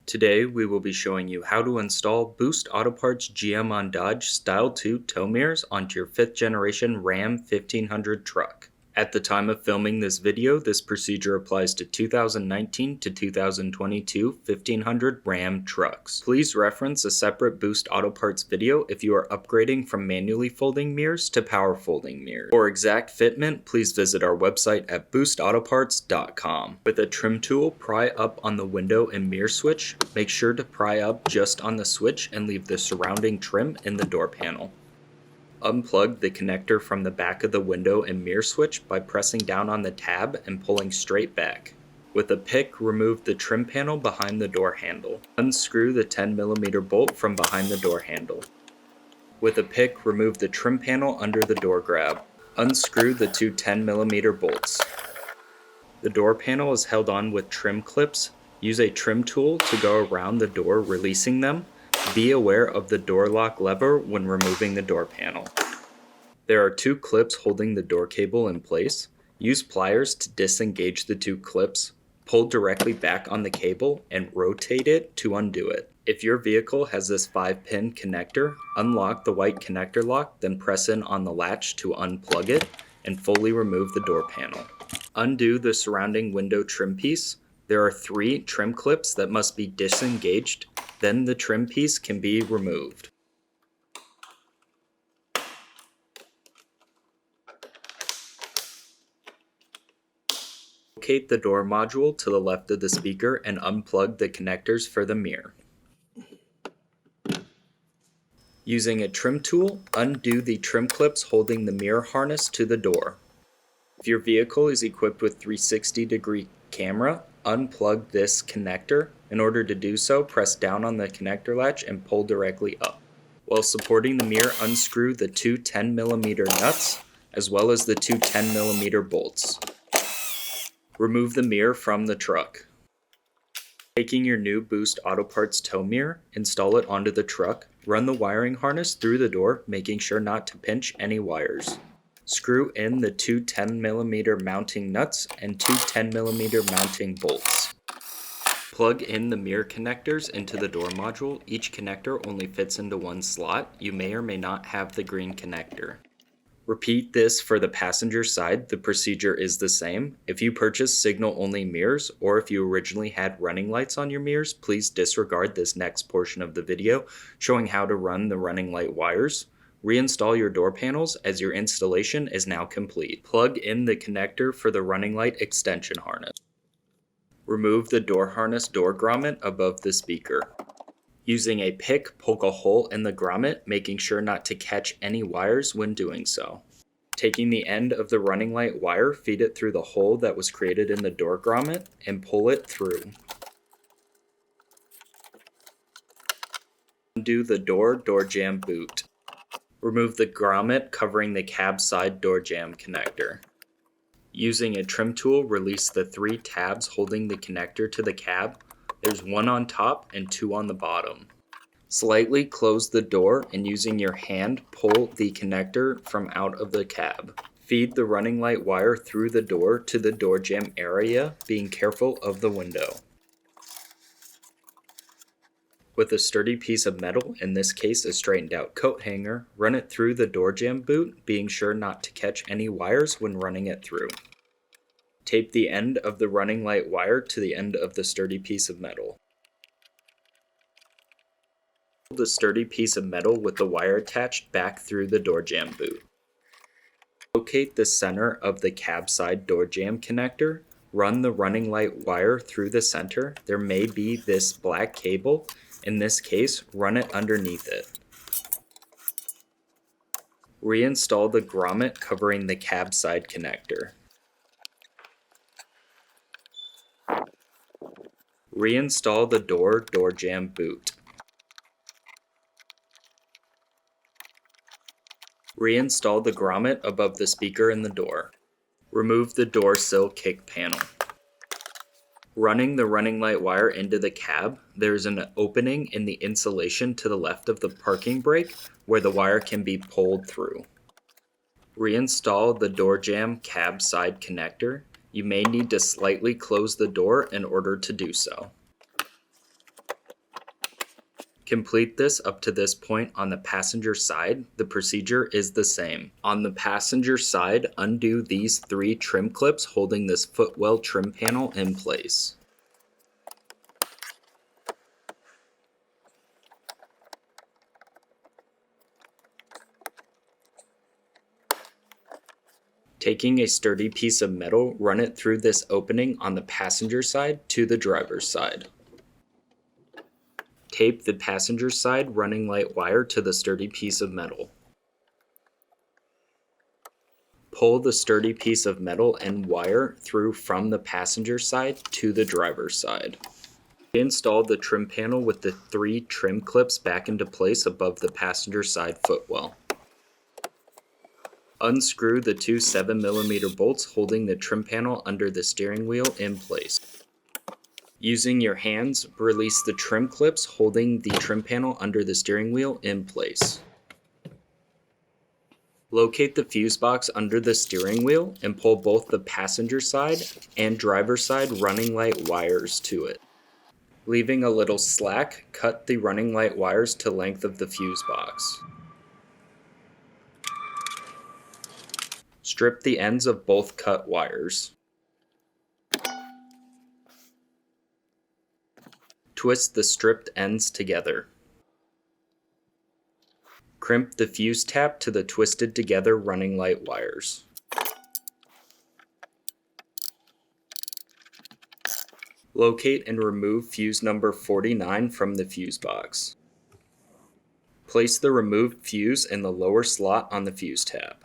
Today we will be showing you how to install Boost Auto Parts GM on Dodge Style 2 tow mirrors onto your 5th generation Ram 1500 truck. At the time of filming this video, this procedure applies to 2019 to 2022 1500 Ram trucks. Please reference a separate Boost Auto Parts video if you are upgrading from manually folding mirrors to power folding mirrors. For exact fitment, please visit our website at boostautoparts.com. With a trim tool, pry up on the window and mirror switch. Make sure to pry up just on the switch and leave the surrounding trim in the door panel. Unplug the connector from the back of the window and mirror switch by pressing down on the tab and pulling straight back. With a pick, remove the trim panel behind the door handle. Unscrew the 10mm bolt from behind the door handle. With a pick, remove the trim panel under the door grab. Unscrew the two 10mm bolts. The door panel is held on with trim clips. Use a trim tool to go around the door, releasing them. Be aware of the door lock lever when removing the door panel. There are two clips holding the door cable in place. Use pliers to disengage the two clips. Pull directly back on the cable and rotate it to undo it. If your vehicle has this 5-pin connector, unlock the white connector lock, then press in on the latch to unplug it and fully remove the door panel. Undo the surrounding window trim piece. There are 3 trim clips that must be disengaged. Then the trim piece can be removed. Locate the door module to the left of the speaker and unplug the connectors for the mirror. Using a trim tool, undo the trim clips holding the mirror harness to the door. If your vehicle is equipped with 360-degree camera, unplug this connector. In order to do so, press down on the connector latch and pull directly up. While supporting the mirror, unscrew the two 10mm nuts as well as the two 10mm bolts. Remove the mirror from the truck. Taking your new Boost Auto Parts tow mirror, install it onto the truck. Run the wiring harness through the door, making sure not to pinch any wires. Screw in the two 10mm mounting nuts and two 10mm mounting bolts. Plug in the mirror connectors into the door module. Each connector only fits into one slot. You may or may not have the green connector. Repeat this for the passenger side. The procedure is the same. If you purchase signal-only mirrors, or if you originally had running lights on your mirrors, please disregard this next portion of the video showing how to run the running light wires. Reinstall your door panels as your installation is now complete. Plug in the connector for the running light extension harness. Remove the door harness door grommet above the speaker. Using a pick, poke a hole in the grommet, making sure not to catch any wires when doing so. Taking the end of the running light wire, feed it through the hole that was created in the door grommet and pull it through. Undo the door jamb boot. Remove the grommet covering the cab side door jamb connector. Using a trim tool, release the 3 tabs holding the connector to the cab. There's 1 on top and 2 on the bottom. Slightly close the door and using your hand, pull the connector from out of the cab. Feed the running light wire through the door to the door jamb area, being careful of the window. With a sturdy piece of metal, in this case a straightened out coat hanger, run it through the door jamb boot, being sure not to catch any wires when running it through. Tape the end of the running light wire to the end of the sturdy piece of metal. Pull the sturdy piece of metal with the wire attached back through the door jamb boot. Locate the center of the cab side door jamb connector. Run the running light wire through the center. There may be this black cable. In this case, run it underneath it. Reinstall the grommet covering the cab side connector. Reinstall the door jamb boot. Reinstall the grommet above the speaker in the door. Remove the door sill kick panel. Running the running light wire into the cab, there is an opening in the insulation to the left of the parking brake where the wire can be pulled through. Reinstall the door jamb cab side connector. You may need to slightly close the door in order to do so. Complete this up to this point on the passenger side. The procedure is the same. On the passenger side, undo these 3 trim clips holding this footwell trim panel in place. Taking a sturdy piece of metal, run it through this opening on the passenger side to the driver's side. Tape the passenger side running light wire to the sturdy piece of metal. Pull the sturdy piece of metal and wire through from the passenger side to the driver's side. Install the trim panel with the 3 trim clips back into place above the passenger side footwell. Unscrew the 2 7mm bolts holding the trim panel under the steering wheel in place. Using your hands, release the trim clips holding the trim panel under the steering wheel in place. Locate the fuse box under the steering wheel and pull both the passenger side and driver's side running light wires to it. Leaving a little slack, cut the running light wires to length of the fuse box. Strip the ends of both cut wires. Twist the stripped ends together. Crimp the fuse tap to the twisted together running light wires. Locate and remove fuse number 49 from the fuse box. Place the removed fuse in the lower slot on the fuse tap.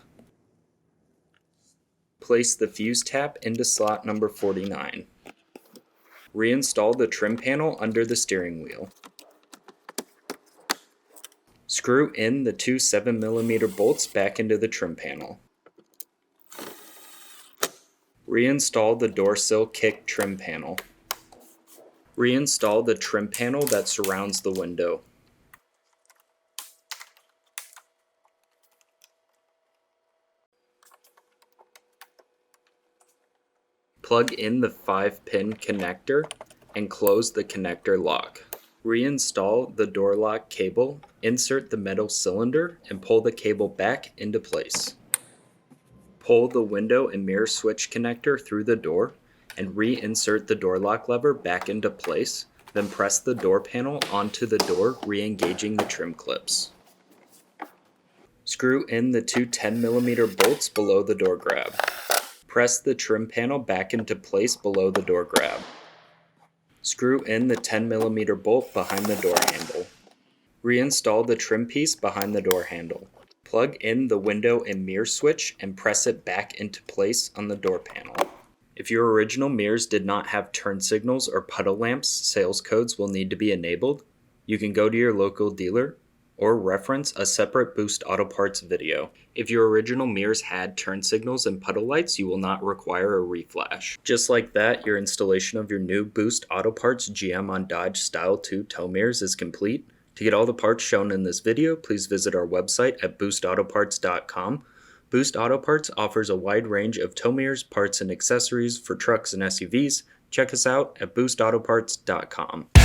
Place the fuse tap into slot number 49. Reinstall the trim panel under the steering wheel. Screw in the 2 7mm bolts back into the trim panel. Reinstall the door sill kick trim panel. Reinstall the trim panel that surrounds the window. Plug in the 5-pin connector and close the connector lock. Reinstall the door lock cable, insert the metal cylinder, and pull the cable back into place. Pull the window and mirror switch connector through the door and reinsert the door lock lever back into place, then press the door panel onto the door, re-engaging the trim clips. Screw in the 2 10mm bolts below the door grab. Press the trim panel back into place below the door grab. Screw in the 10mm bolt behind the door handle. Reinstall the trim piece behind the door handle. Plug in the window and mirror switch and press it back into place on the door panel. If your original mirrors did not have turn signals or puddle lamps, sales codes will need to be enabled. You can go to your local dealer or reference a separate Boost Auto Parts video. If your original mirrors had turn signals and puddle lights, you will not require a reflash. Just like that, your installation of your new Boost Auto Parts GM on Dodge Style 2 tow mirrors is complete. To get all the parts shown in this video, please visit our website at boostautoparts.com. Boost Auto Parts offers a wide range of tow mirrors, parts, and accessories for trucks and SUVs. Check us out at boostautoparts.com.